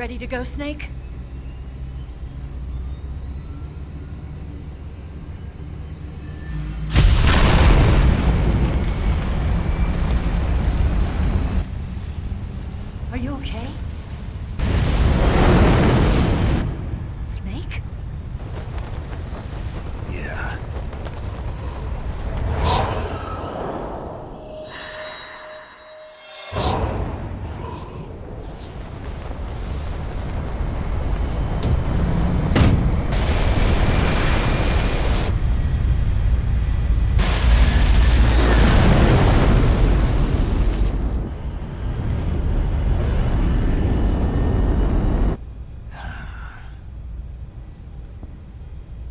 Ready to go, Snake? Are you okay? Snake? Yeah.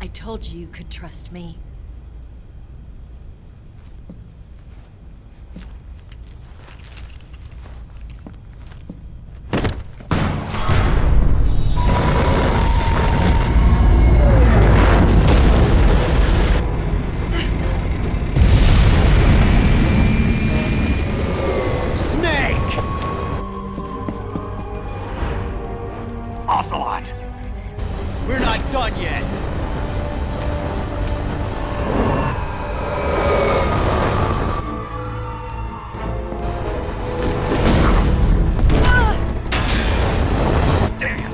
I told you you could trust me. Ocelot! We're not done yet! Damn!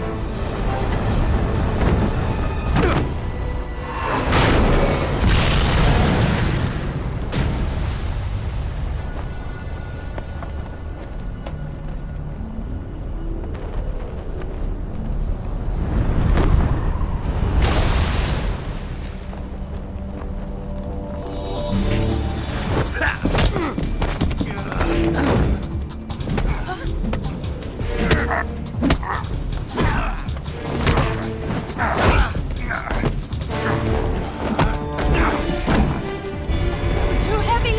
Too heavy!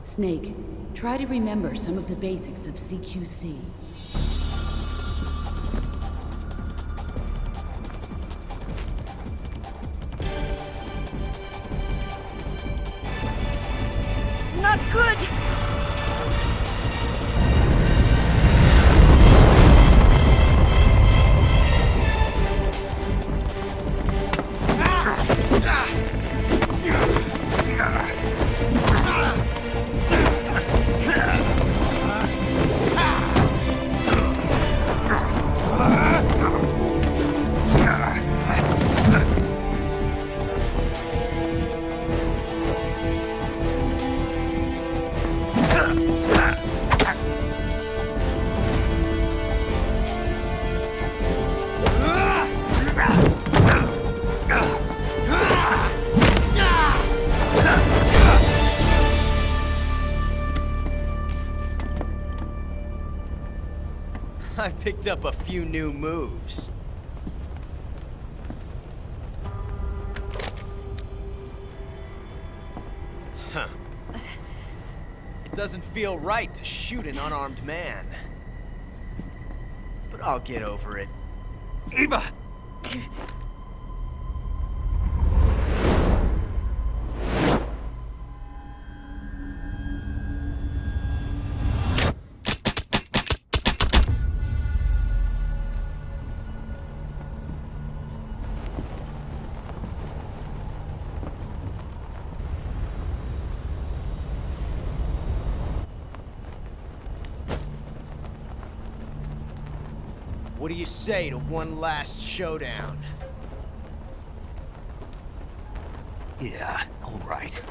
Snake, try to remember some of the basics of CQC. Not good! I've picked up a few new moves. Huh. It doesn't feel right to shoot an unarmed man. But I'll get over it. Eva! What do you say to one last showdown? Yeah, all right.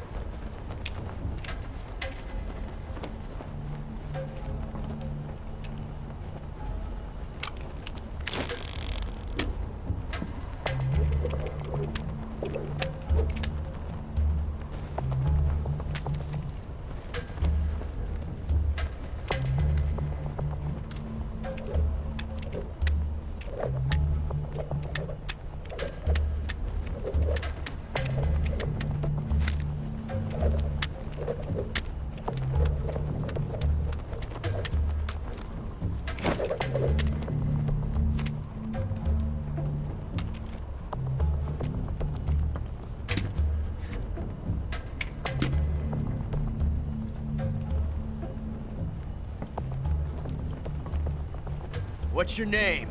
What's your name?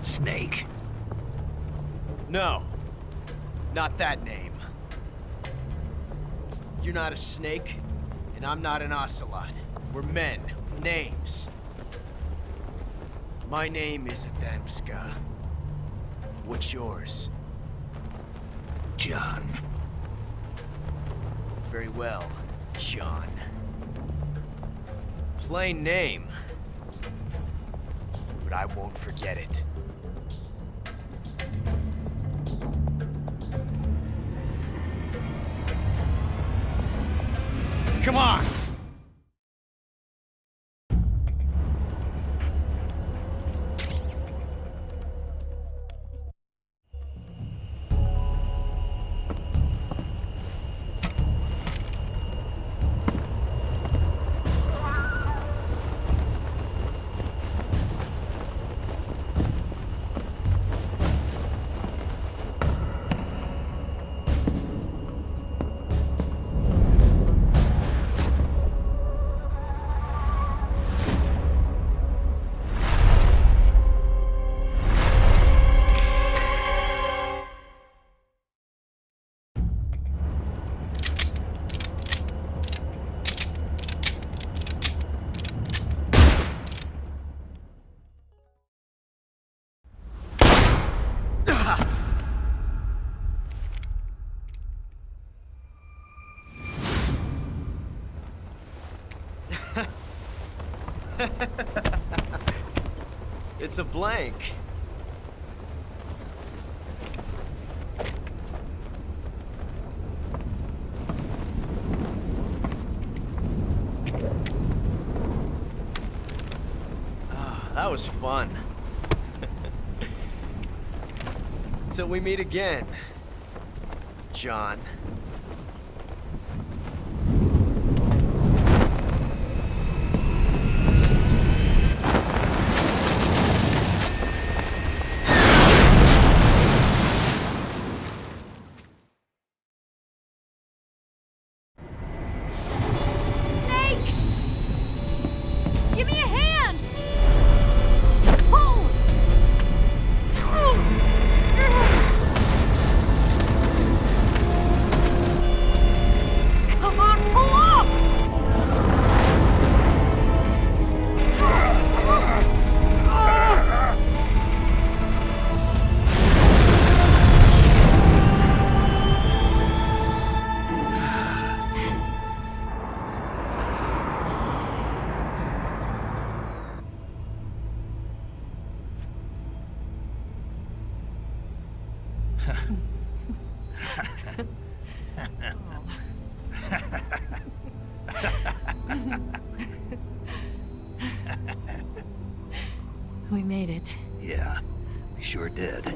Snake. No. Not that name. You're not a snake, and I'm not an ocelot. We're men with names. My name is Adamska. What's yours? John. Very well, John. Plain name. But I won't forget it. Come on! It's a blank. Ah, that was fun. Till we meet again, John. Snake! Give me a hand! Pull! Come on, pull up! We made it. Yeah, we sure did.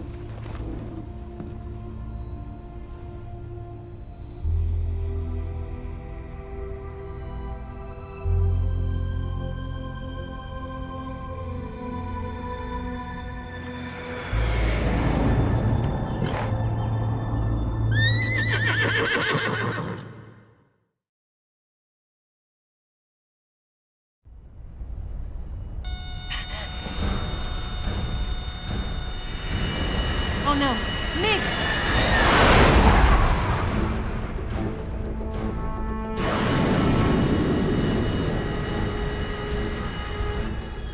Oh no, Migs!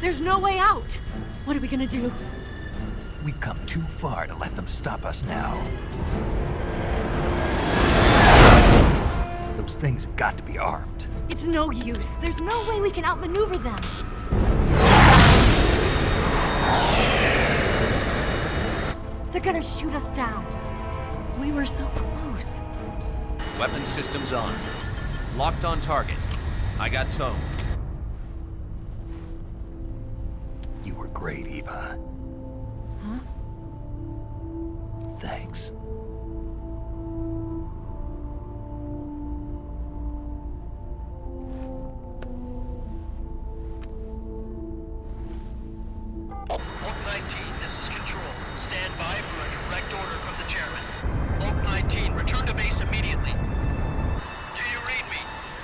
There's no way out! What are we gonna do? We've come too far to let them stop us now. Those things have got to be armed. It's no use. There's no way we can outmaneuver them. They're gonna shoot us down. We were so close. Weapon systems on. Locked on target. I got towed. You were great, Eva. Huh? Thanks. Oak 19, this is Control. Stand by for a direct order from the chairman. Oak 19, return to base immediately. Do you read me?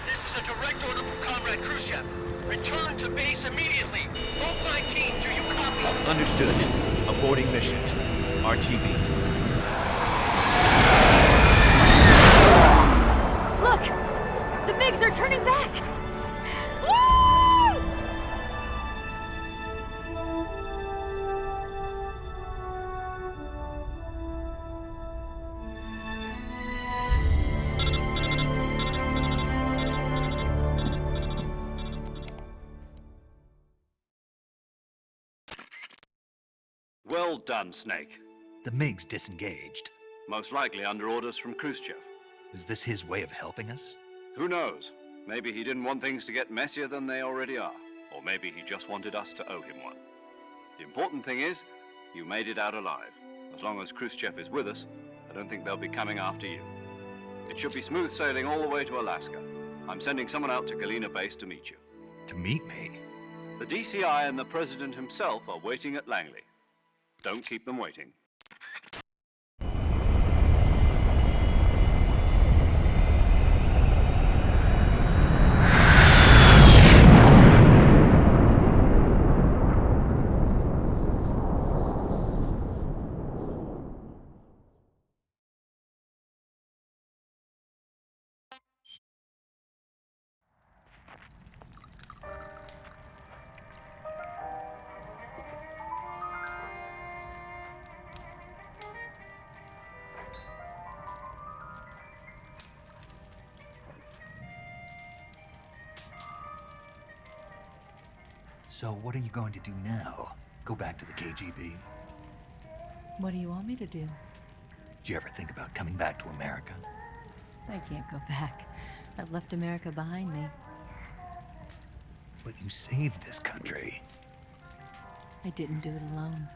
This is a direct order from Comrade Khrushchev. Return to base immediately. Oak 19, do you copy? Understood. Aborting mission. RTB. Look! The MiGs are turning back! Woo! Well done, Snake. The MiGs disengaged. Most likely under orders from Khrushchev. Is this his way of helping us? Who knows? Maybe he didn't want things to get messier than they already are. Or maybe he just wanted us to owe him one. The important thing is, you made it out alive. As long as Khrushchev is with us, I don't think they'll be coming after you. It should be smooth sailing all the way to Alaska. I'm sending someone out to Galena Base to meet you. To meet me? The DCI and the President himself are waiting at Langley. Don't keep them waiting. So what are you going to do now? Go back to the KGB? What do you want me to do? Did you ever think about coming back to America? I can't go back. I've left America behind me. But you saved this country. I didn't do it alone.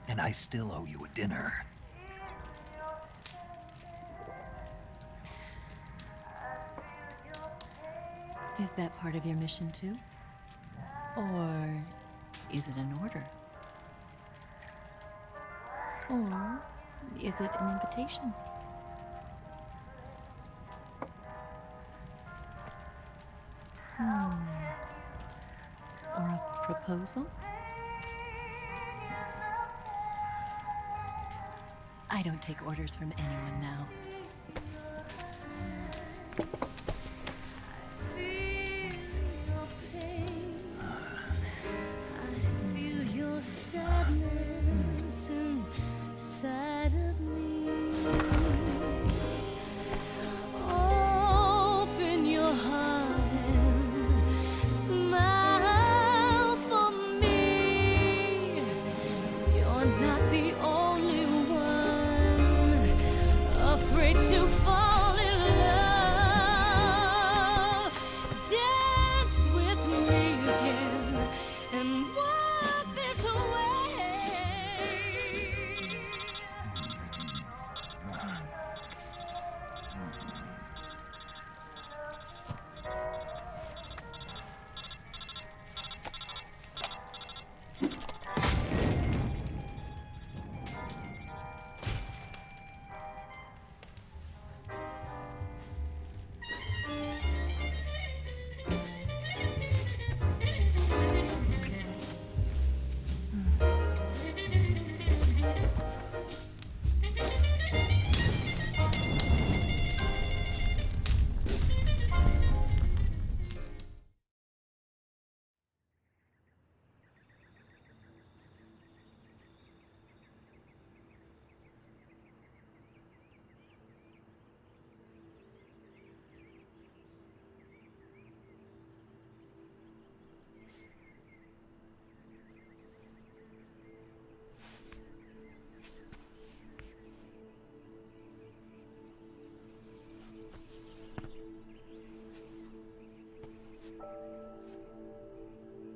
And I still owe you a dinner. Is that part of your mission too? Or is it an order? Or is it an invitation? Or a proposal? I don't take orders from anyone now.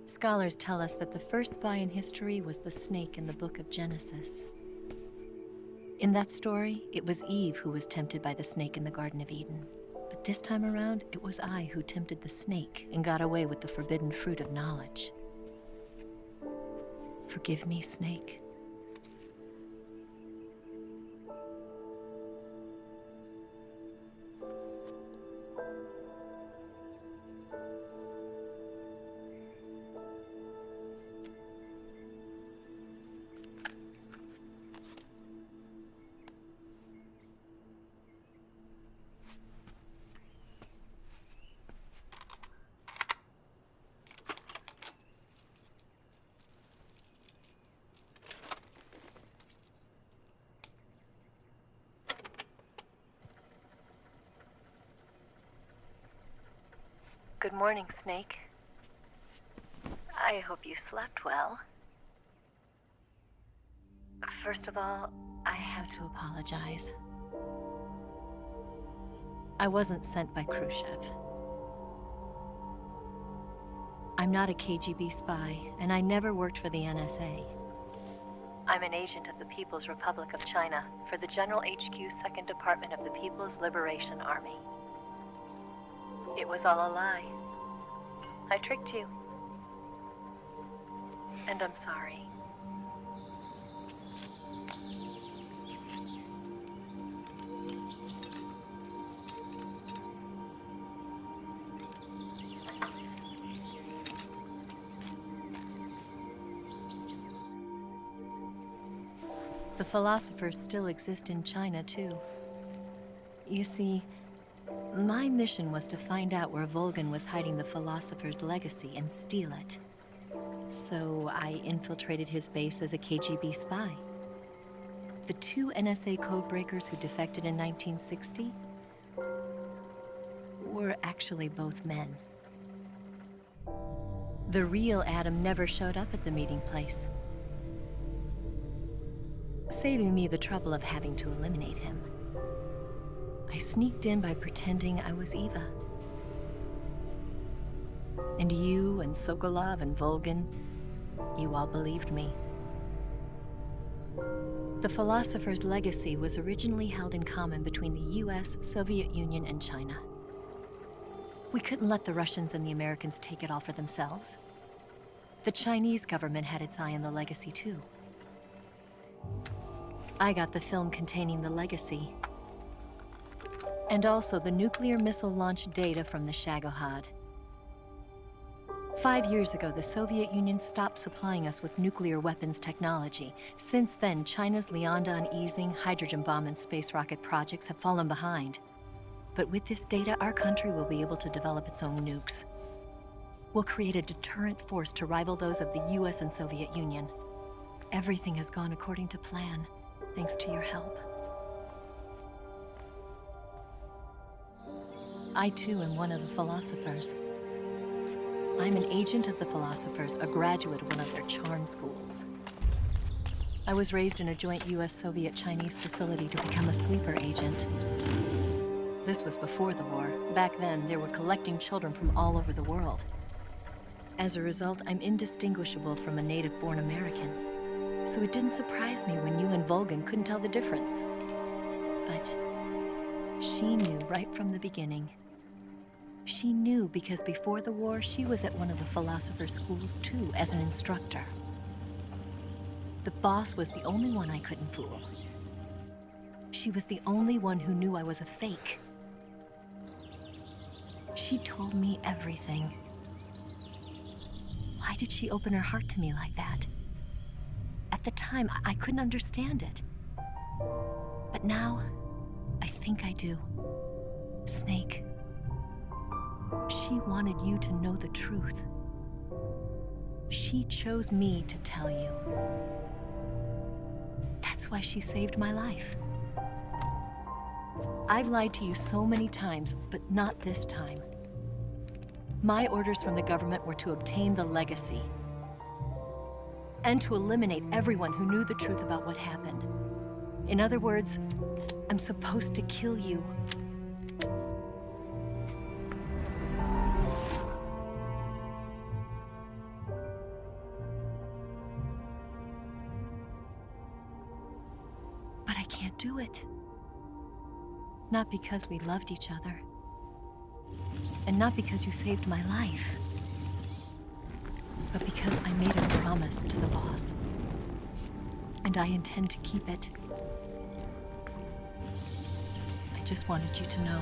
Scholars tell us that the first spy in history was the snake in the book of Genesis. In that story, it was Eve who was tempted by the snake in the Garden of Eden. But this time around, it was I who tempted the snake and got away with the forbidden fruit of knowledge. Forgive me, Snake. Good morning, Snake. I hope you slept well. First of all, I have to apologize. I wasn't sent by Khrushchev. I'm not a KGB spy, and I never worked for the NSA. I'm an agent of the People's Republic of China for the General HQ 2nd Department of the People's Liberation Army. It was all a lie. I tricked you. And I'm sorry. The philosophers still exist in China, too. You see, my mission was to find out where Volgin was hiding the philosopher's legacy and steal it. So I infiltrated his base as a KGB spy. The 2 NSA codebreakers who defected in 1960 were actually both men. The real Adam never showed up at the meeting place, saving me the trouble of having to eliminate him. I sneaked in by pretending I was Eva. And you and Sokolov and Volgin, you all believed me. The philosopher's legacy was originally held in common between the US, Soviet Union, and China. We couldn't let the Russians and the Americans take it all for themselves. The Chinese government had its eye on the legacy, too. I got the film containing the legacy, and also the nuclear missile launch data from the Shagohod. 5 years ago, the Soviet Union stopped supplying us with nuclear weapons technology. Since then, China's Liaodong easing, hydrogen bomb, and space rocket projects have fallen behind. But with this data, our country will be able to develop its own nukes. We'll create a deterrent force to rival those of the US and Soviet Union. Everything has gone according to plan, thanks to your help. I too am one of the philosophers. I'm an agent of the philosophers, a graduate of one of their charm schools. I was raised in a joint US-Soviet-Chinese facility to become a sleeper agent. This was before the war. Back then, they were collecting children from all over the world. As a result, I'm indistinguishable from a native-born American. So it didn't surprise me when you and Volgin couldn't tell the difference. But she knew right from the beginning. She knew because before the war, she was at one of the philosopher's schools too, as an instructor. The boss was the only one I couldn't fool. She was the only one who knew I was a fake. She told me everything. Why did she open her heart to me like that? At the time, I couldn't understand it. But now, I think I do. Snake. She wanted you to know the truth. She chose me to tell you. That's why she saved my life. I've lied to you so many times, but not this time. My orders from the government were to obtain the legacy and to eliminate everyone who knew the truth about what happened. In other words, I'm supposed to kill you. But I can't do it. Not because we loved each other. And not because you saved my life. But because I made a promise to the boss. And I intend to keep it. I just wanted you to know.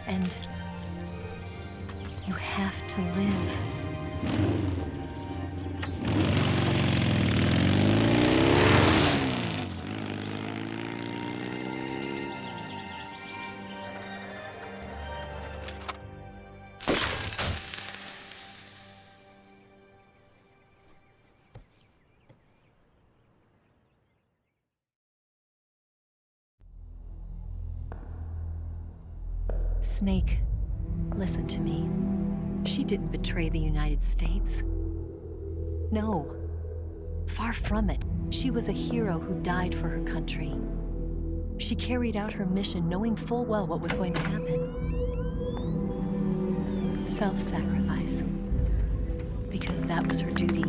And you have to live. Snake, Listen to me. She didn't betray the United States. No. Far from it. She was a hero who died for her country. She carried out her mission knowing full well what was going to happen. Self-sacrifice. Because that was her duty.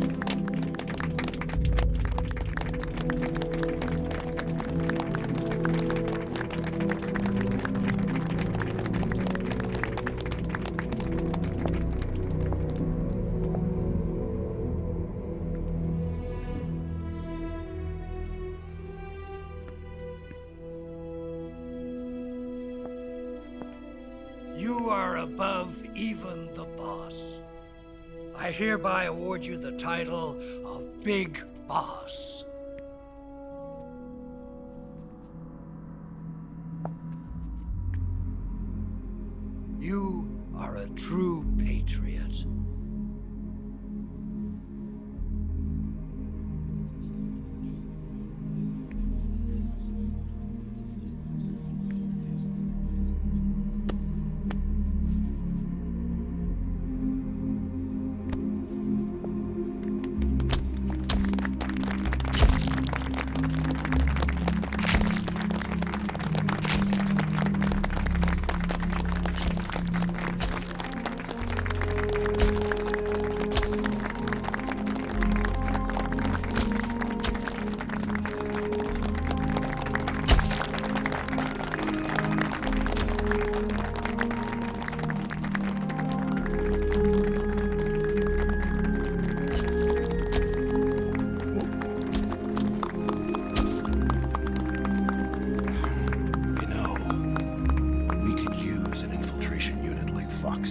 You are above even the boss. I hereby award you the title of Big Boss. You are a true patriot.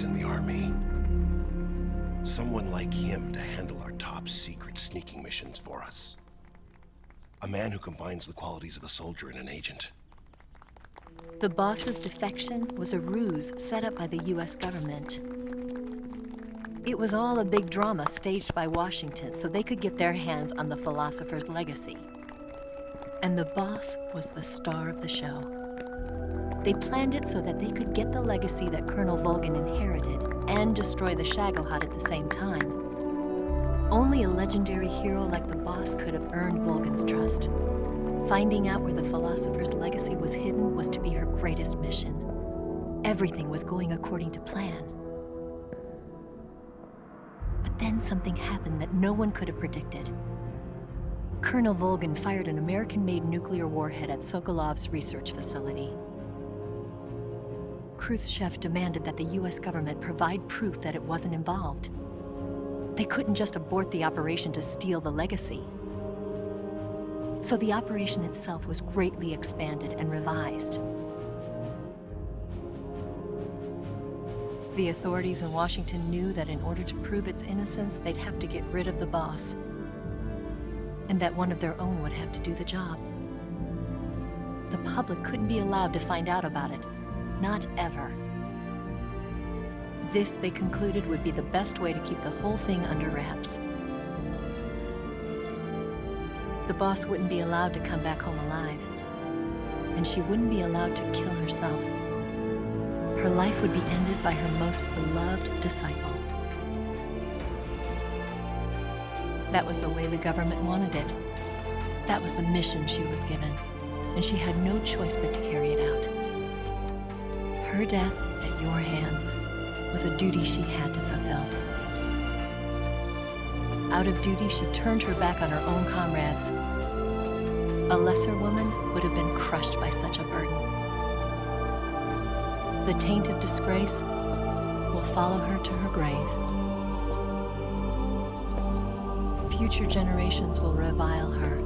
In the army. Someone like him to handle our top secret sneaking missions for us. A man who combines the qualities of a soldier and an agent. The boss's defection was a ruse set up by the US government. It was all a big drama staged by Washington so they could get their hands on the philosopher's legacy. And the boss was the star of the show. They planned it so that they could get the legacy that Colonel Volgin inherited and destroy the Shagohod at the same time. Only a legendary hero like the boss could have earned Volgin's trust. Finding out where the philosopher's legacy was hidden was to be her greatest mission. Everything was going according to plan. But then something happened that no one could have predicted. Colonel Volgin fired an American-made nuclear warhead at Sokolov's research facility. Khrushchev demanded that the US government provide proof that it wasn't involved. They couldn't just abort the operation to steal the legacy. So the operation itself was greatly expanded and revised. The authorities in Washington knew that in order to prove its innocence, they'd have to get rid of the boss, and that one of their own would have to do the job. The public couldn't be allowed to find out about it. Not ever. This, they concluded, would be the best way to keep the whole thing under wraps. The boss wouldn't be allowed to come back home alive, and she wouldn't be allowed to kill herself. Her life would be ended by her most beloved disciple. That was the way the government wanted it. That was the mission she was given, and she had no choice but to carry it out. Her death at your hands was a duty she had to fulfill. Out of duty, she turned her back on her own comrades. A lesser woman would have been crushed by such a burden. The taint of disgrace will follow her to her grave. Future generations will revile her.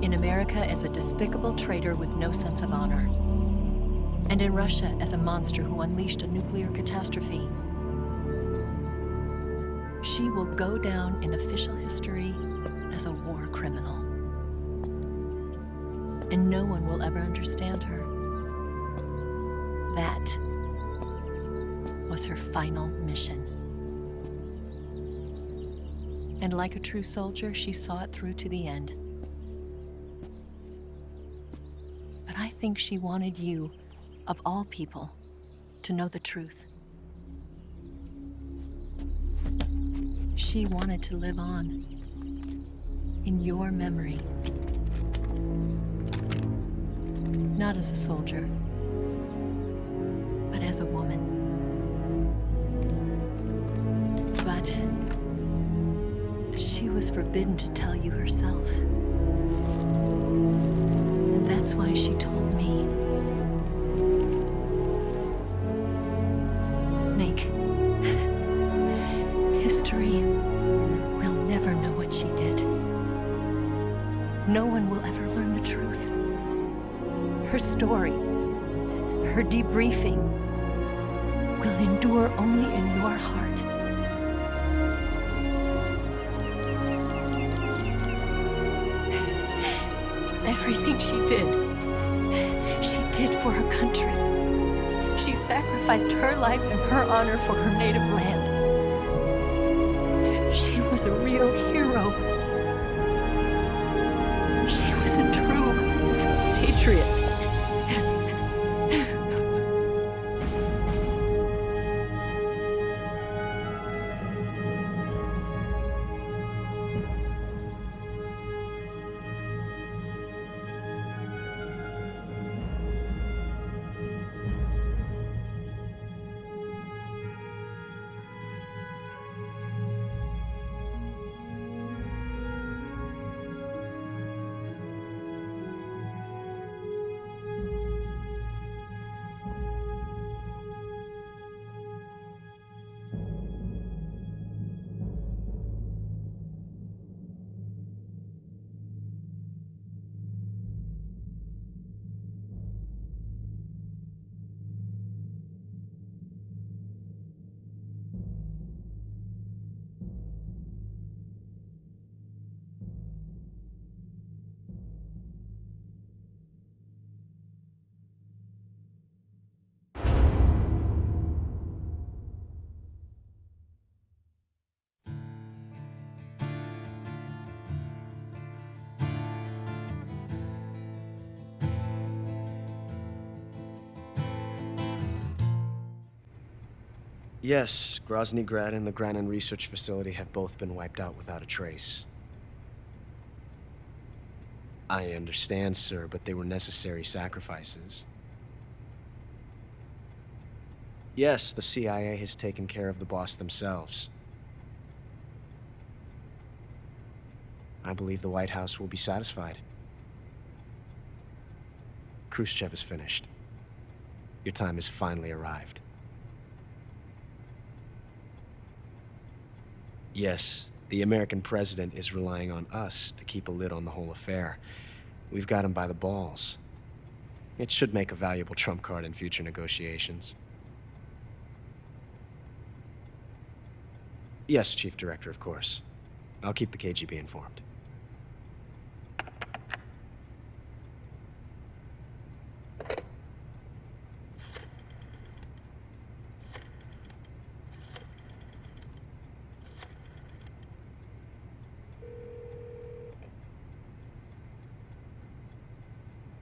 In America as a despicable traitor with no sense of honor. And in Russia as a monster who unleashed a nuclear catastrophe. She will go down in official history as a war criminal. And no one will ever understand her. That was her final mission. And like a true soldier, she saw it through to the end. But I think she wanted you of all people, to know the truth. She wanted to live on, in your memory. Not as a soldier, but as a woman. But she was forbidden to tell you herself. And that's why she told me. Snake, history will never know what she did. No one will ever learn the truth. Her story, her debriefing, will endure only in your heart. Everything she did for her country. She sacrificed her life and her honor for her native land. She was a real hero. She was a true patriot. Yes, Grozny Grad and the Granin Research Facility have both been wiped out without a trace. I understand, sir, but they were necessary sacrifices. Yes, the CIA has taken care of the boss themselves. I believe the White House will be satisfied. Khrushchev is finished. Your time has finally arrived. Yes, the American president is relying on us to keep a lid on the whole affair. We've got him by the balls. It should make a valuable trump card in future negotiations. Yes, Chief Director, of course. I'll keep the KGB informed.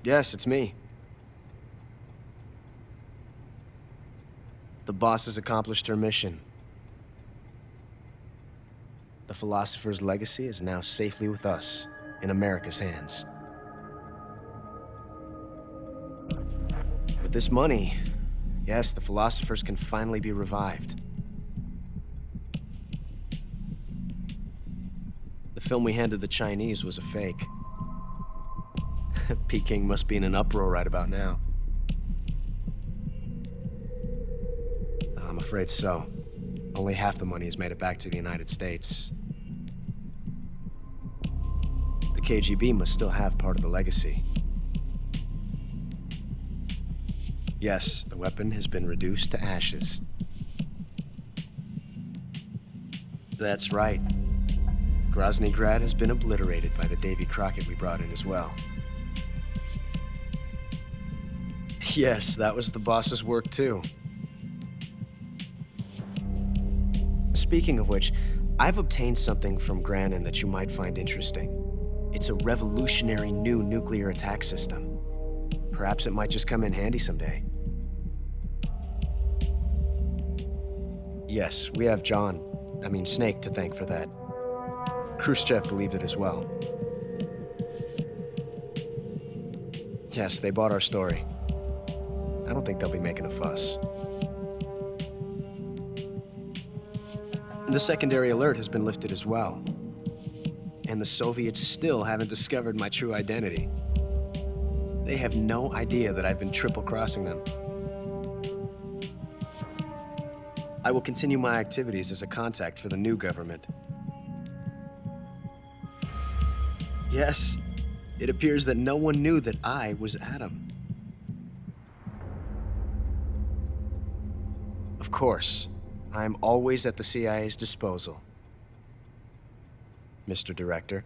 Yes, it's me. The boss has accomplished her mission. The philosopher's legacy is now safely with us, in America's hands. With this money, yes, the philosophers can finally be revived. The film we handed the Chinese was a fake. Peking must be in an uproar right about now. I'm afraid so. Only half the money has made it back to the United States. The KGB must still have part of the legacy. Yes, the weapon has been reduced to ashes. That's right. Grozny Grad has been obliterated by the Davy Crockett we brought in as well. Yes, that was the boss's work too. Speaking of which, I've obtained something from Granin that you might find interesting. It's a revolutionary new nuclear attack system. Perhaps it might just come in handy someday. Yes, we have Snake to thank for that. Khrushchev believed it as well. Yes, they bought our story. I don't think they'll be making a fuss. The secondary alert has been lifted as well. And the Soviets still haven't discovered my true identity. They have no idea that I've been triple-crossing them. I will continue my activities as a contact for the new government. Yes, it appears that no one knew that I was Adam. Of course, I am always at the CIA's disposal, Mr. Director.